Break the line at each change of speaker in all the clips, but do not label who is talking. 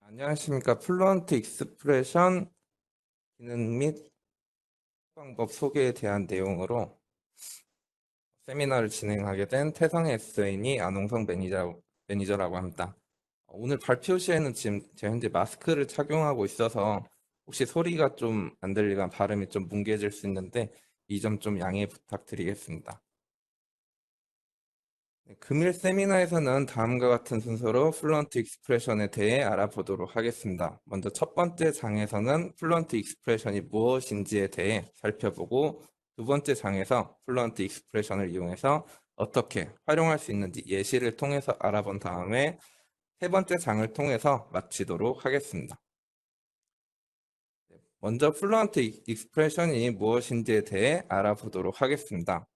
안녕하십니까. 플루언트 익스프레션 기능 및 방법 소개에 대한 내용으로 세미나를 진행하게 된 태성의 SN이 안홍성 매니저라고 합니다. 오늘 발표 시에는 지금 제가 현재 마스크를 착용하고 있어서 혹시 소리가 좀 안 들리거나 발음이 좀 뭉개질 수 있는데 이 점 좀 양해 부탁드리겠습니다. 네, 금일 세미나에서는 다음과 같은 순서로 플루언트 익스프레션에 대해 알아보도록 하겠습니다. 먼저 첫 번째 장에서는 플루언트 익스프레션이 무엇인지에 대해 살펴보고 두 번째 장에서 플루언트 익스프레션을 이용해서 어떻게 활용할 수 있는지 예시를 통해서 알아본 다음에 세 번째 장을 통해서 마치도록 하겠습니다. 먼저 플루언트 익스프레션이 무엇인지에 대해 알아보도록 하겠습니다.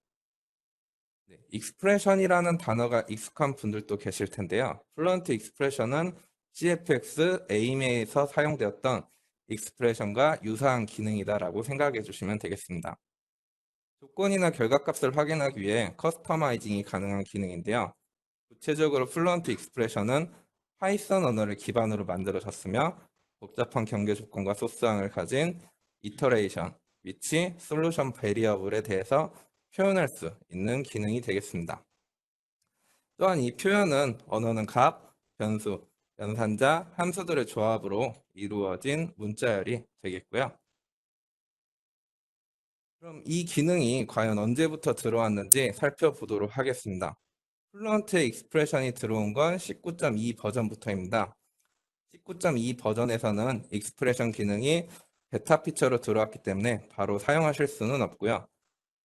네, 익스프레션이라는 단어가 익숙한 분들도 계실 텐데요. 플루언트 익스프레션은 CFX 에이메에서 사용되었던 익스프레션과 유사한 기능이다라고 생각해 주시면 되겠습니다. 조건이나 결과값을 확인하기 위해 커스터마이징이 가능한 기능인데요. 구체적으로 플루언트 익스프레션은 파이썬 언어를 기반으로 만들어졌으며 복잡한 경계 조건과 소스항을 가진 이터레이션, 위치, 솔루션 베리어블에 대해서 표현할 수 있는 기능이 되겠습니다. 또한 이 표현은 언어는 값, 변수, 연산자, 함수들의 조합으로 이루어진 문자열이 되겠고요. 그럼 이 기능이 과연 언제부터 들어왔는지 살펴보도록 하겠습니다. 플루언트 익스프레션이 들어온 건 19.2 버전부터입니다. 19.2 버전에서는 익스프레션 기능이 베타 피처로 들어왔기 때문에 바로 사용하실 수는 없고요.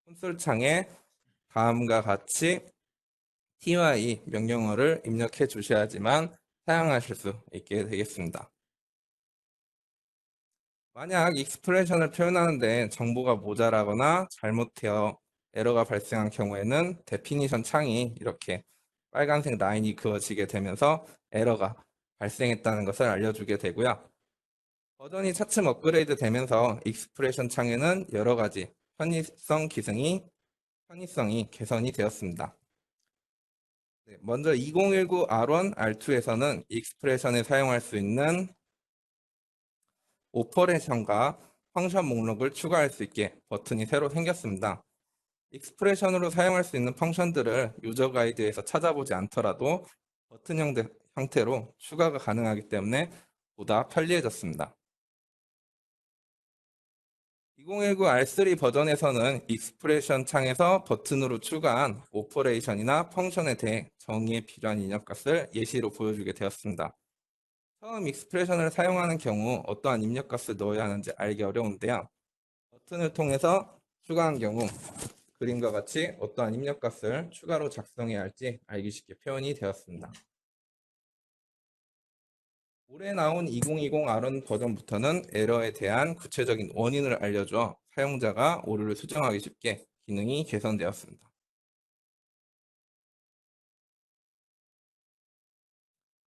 콘솔 창에 다음과 같이 ty 명령어를 입력해 주셔야지만 사용하실 수 있게 되겠습니다. 만약 익스프레션을 표현하는데 정보가 모자라거나 잘못되어 에러가 발생한 경우에는 데피니션 창이 이렇게 빨간색 라인이 그어지게 되면서 에러가 발생했다는 것을 알려주게 되고요. 버전이 차츰 업그레이드 되면서 익스프레션 창에는 여러 가지 편의성이 개선이 되었습니다. 네, 먼저 2019 R1, R2에서는 익스프레션에 사용할 수 있는 오퍼레이션과 펑션 목록을 추가할 수 있게 버튼이 새로 생겼습니다. 익스프레션으로 사용할 수 있는 펑션들을 유저 가이드에서 찾아보지 않더라도 버튼 형태로 추가가 가능하기 때문에 보다 편리해졌습니다. 2019 R3 버전에서는 익스프레션 창에서 버튼으로 추가한 오퍼레이션이나 펑션에 대해 정의에 필요한 입력값을 예시로 보여주게 되었습니다. 처음 익스프레션을 사용하는 경우 어떠한 입력값을 넣어야 하는지 알기 어려운데요. 버튼을 통해서 추가한 경우 그림과 같이 어떠한 입력값을 추가로 작성해야 할지 알기 쉽게 표현이 되었습니다. 올해 나온 2020 R1 버전부터는 에러에 대한 구체적인 원인을 알려줘 사용자가 오류를 수정하기 쉽게 기능이 개선되었습니다.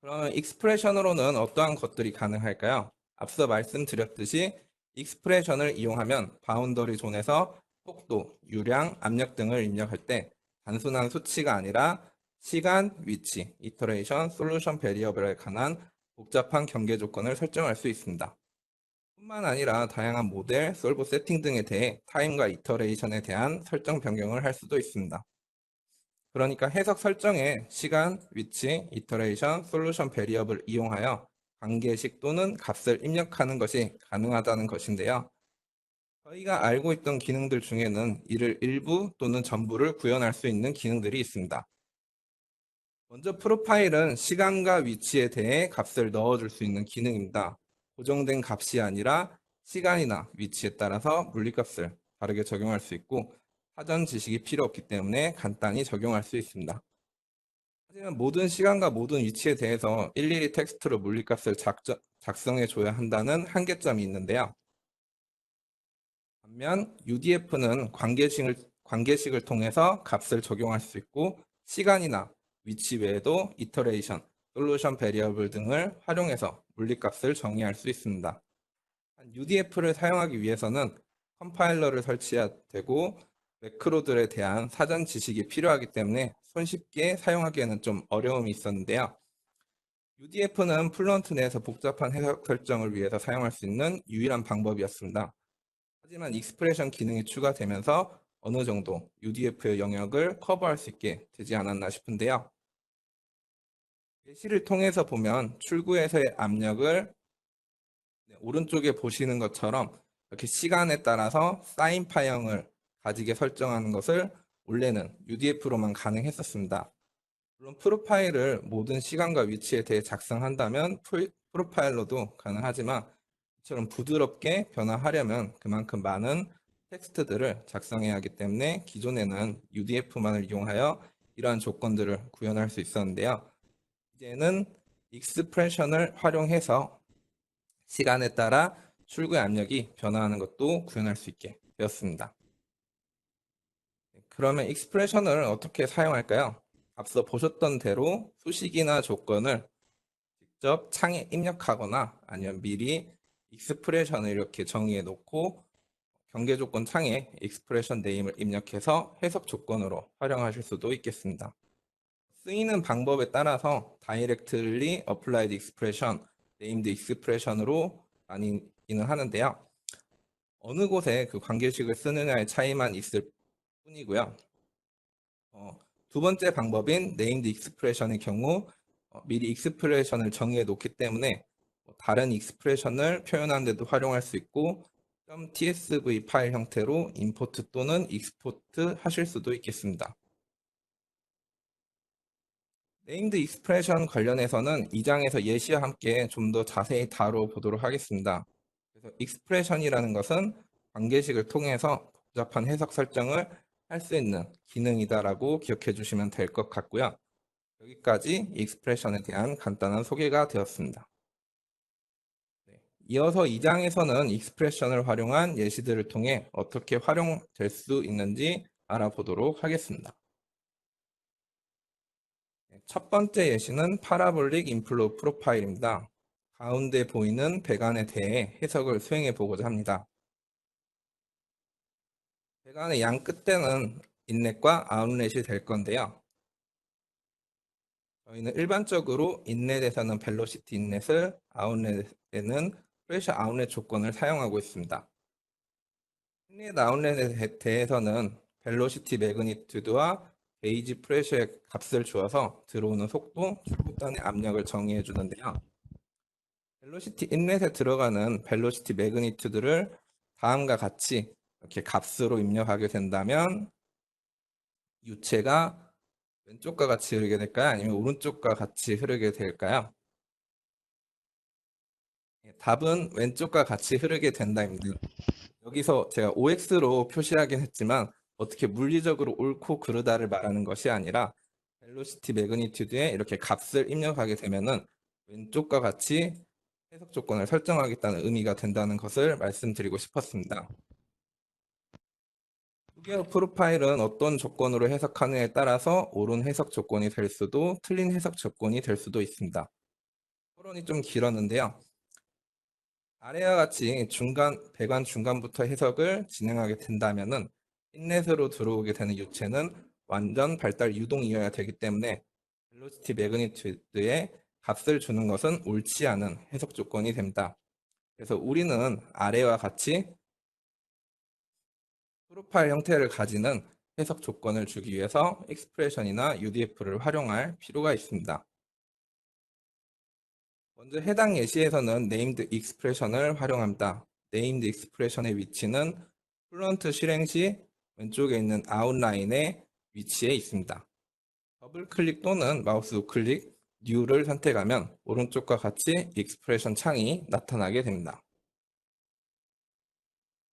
그러면 익스프레션으로는 어떠한 것들이 가능할까요? 앞서 말씀드렸듯이 익스프레션을 이용하면 바운더리 존에서 속도, 유량, 압력 등을 입력할 때 단순한 수치가 아니라 시간, 위치, 이터레이션, 솔루션 베리어블에 관한 복잡한 경계 조건을 설정할 수 있습니다. 뿐만 아니라 다양한 모델, 솔브 세팅 등에 대해 타임과 이터레이션에 대한 설정 변경을 할 수도 있습니다. 그러니까 해석 설정에 시간, 위치, 이터레이션, 솔루션 베리어블을 이용하여 관계식 또는 값을 입력하는 것이 가능하다는 것인데요. 저희가 알고 있던 기능들 중에는 이를 일부 또는 전부를 구현할 수 있는 기능들이 있습니다. 먼저 프로파일은 시간과 위치에 대해 값을 넣어줄 수 있는 기능입니다. 고정된 값이 아니라 시간이나 위치에 따라서 물리값을 다르게 적용할 수 있고 사전 지식이 필요 없기 때문에 간단히 적용할 수 있습니다. 하지만 모든 시간과 모든 위치에 대해서 일일이 텍스트로 물리값을 작성해 줘야 한다는 한계점이 있는데요. 반면 UDF는 관계식을 통해서 값을 적용할 수 있고 시간이나 위치 외에도 이터레이션, 솔루션 베리어블 등을 활용해서 물리값을 정의할 수 있습니다. UDF를 사용하기 위해서는 컴파일러를 설치해야 되고 매크로들에 대한 사전 지식이 필요하기 때문에 손쉽게 사용하기에는 좀 어려움이 있었는데요. UDF는 플루언트 내에서 복잡한 해석 설정을 위해서 사용할 수 있는 유일한 방법이었습니다. 하지만 익스프레션 기능이 추가되면서 어느 정도 UDF의 영역을 커버할 수 있게 되지 않았나 싶은데요. 예시를 통해서 보면 출구에서의 압력을 오른쪽에 보시는 것처럼 이렇게 시간에 따라서 사인파형을 가지게 설정하는 것을 원래는 UDF로만 가능했었습니다. 물론 프로파일을 모든 시간과 위치에 대해 작성한다면 프로파일러도 가능하지만 이처럼 부드럽게 변화하려면 그만큼 많은 텍스트들을 작성해야 하기 때문에 기존에는 UDF만을 이용하여 이러한 조건들을 구현할 수 있었는데요. 이제는 익스프레션을 활용해서 시간에 따라 출구의 압력이 변화하는 것도 구현할 수 있게 되었습니다. 그러면 익스프레션을 어떻게 사용할까요? 앞서 보셨던 대로 수식이나 조건을 직접 창에 입력하거나 아니면 미리 익스프레션을 이렇게 정의해 놓고 경계 조건 창에 익스프레션 네임을 입력해서 해석 조건으로 활용하실 수도 있겠습니다. 쓰이는 방법에 따라서 Directly Applied Expression, Named Expression으로 나뉘기는 하는데요. 어느 곳에 그 관계식을 쓰느냐의 차이만 있을 뿐이고요. 두 번째 방법인 Named Expression의 경우 미리 익스프레션을 정의해 놓기 때문에 다른 익스프레션을 표현하는 데도 활용할 수 있고 .tsv 파일 형태로 임포트 또는 익스포트 하실 수도 있겠습니다. 네임드 익스프레션 관련해서는 2장에서 예시와 함께 좀 더 자세히 다뤄보도록 하겠습니다. 그래서 익스프레션이라는 것은 관계식을 통해서 복잡한 해석 설정을 할 수 있는 기능이다라고 기억해 주시면 될 것 같고요. 여기까지 익스프레션에 대한 간단한 소개가 되었습니다. 네, 이어서 2장에서는 익스프레션을 활용한 예시들을 통해 어떻게 활용될 수 있는지 알아보도록 하겠습니다. 첫 번째 예시는 파라볼릭 인플로우 프로파일입니다. 가운데 보이는 배관에 대해 해석을 수행해 보고자 합니다. 배관의 양 끝에는 인렛과 아웃렛이 될 건데요. 저희는 일반적으로 인렛에서는 벨로시티 인렛을, 아웃렛에는 프레셔 아웃렛 조건을 사용하고 있습니다. 인렛 아웃렛에 대해서는 벨로시티 매그니튜드와 게이지 프레셔의 값을 주어서 들어오는 속도, 출구단의 압력을 정의해 주는데요. 벨로시티 인렛에 들어가는 벨로시티 매그니튜드를 다음과 같이 이렇게 값으로 입력하게 된다면 유체가 왼쪽과 같이 흐르게 될까요? 아니면 오른쪽과 같이 흐르게 될까요? 답은 왼쪽과 같이 흐르게 된다입니다. 여기서 제가 OX로 표시하긴 했지만 어떻게 물리적으로 옳고 그르다를 말하는 것이 아니라 벨로시티 매그니튜드에 이렇게 값을 입력하게 되면은 왼쪽과 같이 해석 조건을 설정하겠다는 의미가 된다는 것을 말씀드리고 싶었습니다. 두 개의 프로파일은 어떤 조건으로 해석하느냐에 따라서 옳은 해석 조건이 될 수도 틀린 해석 조건이 될 수도 있습니다. 토론이 좀 길었는데요. 아래와 같이 배관 중간부터 해석을 진행하게 된다면은 인렛으로 들어오게 되는 유체는 완전 발달 유동이어야 되기 때문에 벨로시티 매그니튜드에 값을 주는 것은 옳지 않은 해석 조건이 됩니다. 그래서 우리는 아래와 같이 프로파일 형태를 가지는 해석 조건을 주기 위해서 익스프레션이나 UDF를 활용할 필요가 있습니다. 먼저 해당 예시에서는 named expression을 활용합니다. named expression의 위치는 플루언트 실행 시 왼쪽에 있는 아웃라인의 위치에 있습니다. 더블 클릭 또는 마우스 우클릭 new를 선택하면 오른쪽과 같이 익스프레션 창이 나타나게 됩니다.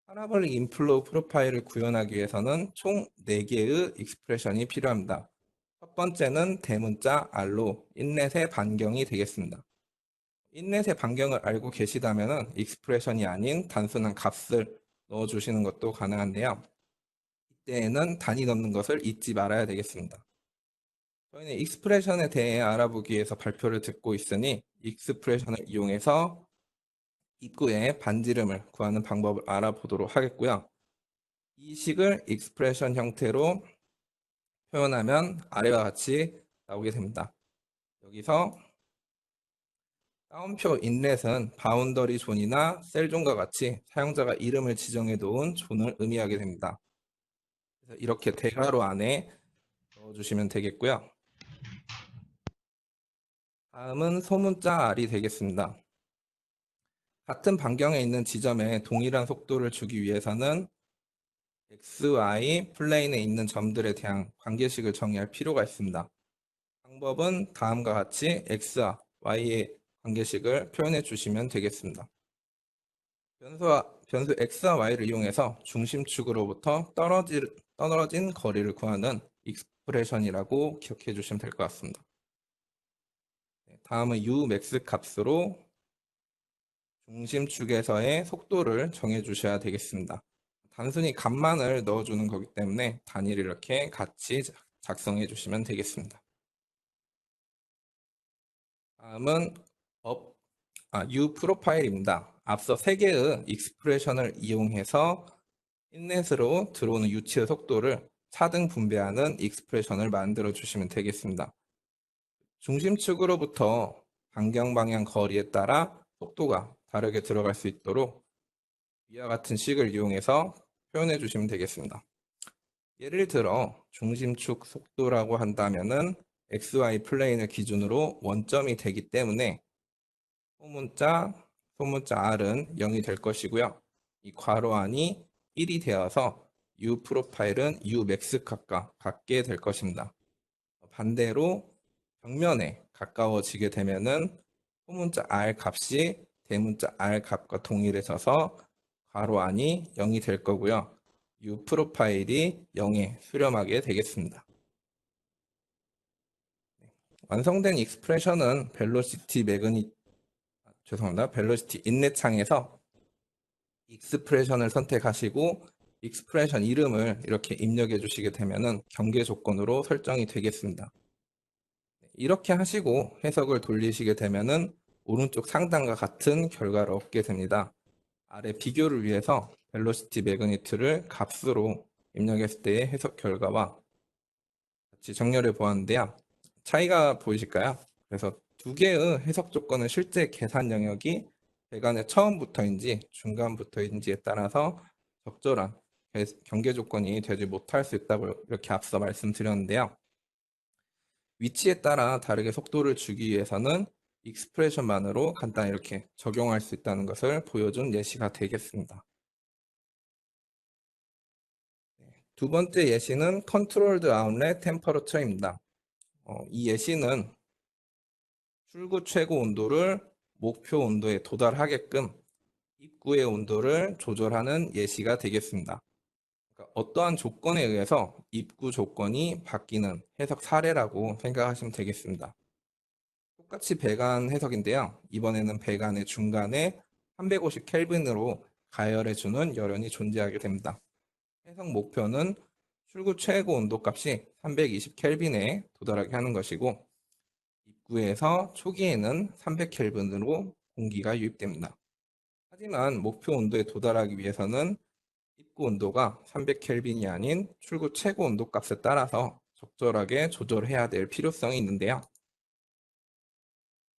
파라볼릭 인플로우 프로파일을 구현하기 위해서는 총 4개의 익스프레션이 필요합니다. 첫 번째는 대문자 R로 인렛의 반경이 되겠습니다. 인렛의 반경을 알고 계시다면 익스프레션이 아닌 단순한 값을 넣어주시는 것도 가능한데요. 이때에는 단위 넣는 것을 잊지 말아야 되겠습니다. 저희는 익스프레션에 대해 알아보기 위해서 발표를 듣고 있으니 익스프레션을 이용해서 입구의 반지름을 구하는 방법을 알아보도록 하겠고요. 이 식을 익스프레션 형태로 표현하면 아래와 같이 나오게 됩니다. 여기서 따옴표 인렛은 바운더리 존이나 셀존과 같이 사용자가 이름을 지정해 놓은 존을 의미하게 됩니다. 그래서 이렇게 대괄호 안에 넣어주시면 되겠고요. 다음은 소문자 R이 되겠습니다. 같은 반경에 있는 지점에 동일한 속도를 주기 위해서는 X, Y 플레인에 있는 점들에 대한 관계식을 정의할 필요가 있습니다. 방법은 다음과 같이 X와 Y의 관계식을 표현해 주시면 되겠습니다. 변수 X와 Y를 이용해서 중심축으로부터 떨어진 거리를 구하는 익스프레션이라고 기억해 주시면 될 것 같습니다. 다음은 Umax 값으로 중심축에서의 속도를 정해 주셔야 되겠습니다. 단순히 값만을 넣어주는 거기 때문에 단위를 이렇게 같이 작성해 주시면 되겠습니다. 다음은 U 프로파일입니다. 앞서 3개의 익스프레션을 이용해서 인넷으로 들어오는 유치의 속도를 차등 분배하는 익스프레션을 만들어 주시면 되겠습니다. 중심축으로부터 반경 방향 거리에 따라 속도가 다르게 들어갈 수 있도록 위와 같은 식을 이용해서 표현해 주시면 되겠습니다. 예를 들어 중심축 속도라고 한다면은 XY 플레인을 기준으로 원점이 되기 때문에 소문자 R은 0이 될 것이고요. 이 괄호 안이 1이 되어서 U 프로파일은 U 맥스 값과 같게 될 것입니다. 반대로 벽면에 가까워지게 되면은 소문자 R 값이 대문자 R 값과 동일해져서 괄호 안이 0이 될 거고요. U 프로파일이 0에 수렴하게 되겠습니다. 완성된 익스프레션은 벨로시티 인넷 창에서 익스프레션을 선택하시고 익스프레션 이름을 이렇게 입력해 주시게 되면은 경계 조건으로 설정이 되겠습니다. 이렇게 하시고 해석을 돌리시게 되면은 오른쪽 상단과 같은 결과를 얻게 됩니다. 아래 비교를 위해서 벨로시티 매그니트를 값으로 입력했을 때의 해석 결과와 같이 정렬해 보았는데요. 차이가 보이실까요? 그래서 두 개의 해석 조건은 실제 계산 영역이 배관의 처음부터인지 중간부터인지에 따라서 적절한 경계 조건이 되지 못할 수 있다고 이렇게 앞서 말씀드렸는데요. 위치에 따라 다르게 속도를 주기 위해서는 익스프레션만으로 간단히 이렇게 적용할 수 있다는 것을 보여준 예시가 되겠습니다. 두 번째 예시는 컨트롤드 아웃렛 템퍼러처입니다. 이 예시는 출구 최고 온도를 목표 온도에 도달하게끔 입구의 온도를 조절하는 예시가 되겠습니다. 그러니까 어떠한 조건에 의해서 입구 조건이 바뀌는 해석 사례라고 생각하시면 되겠습니다. 똑같이 배관 해석인데요. 이번에는 배관의 중간에 350 켈빈으로 가열해주는 열연이 존재하게 됩니다. 해석 목표는 출구 최고 온도 값이 320 켈빈에 도달하게 하는 것이고 입구에서 초기에는 300 켈빈으로 공기가 유입됩니다. 하지만 목표 온도에 도달하기 위해서는 입구 온도가 300 켈빈이 아닌 출구 최고 온도 값에 따라서 적절하게 조절해야 될 필요성이 있는데요.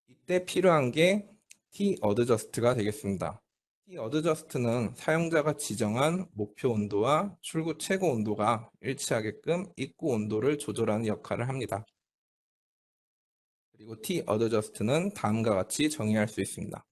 이때 필요한 게 T 어드저스트가 되겠습니다. T 어드저스트는 사용자가 지정한 목표 온도와 출구 최고 온도가 일치하게끔 입구 온도를 조절하는 역할을 합니다. 그리고 T 어드저스트는 다음과 같이 정의할 수 있습니다.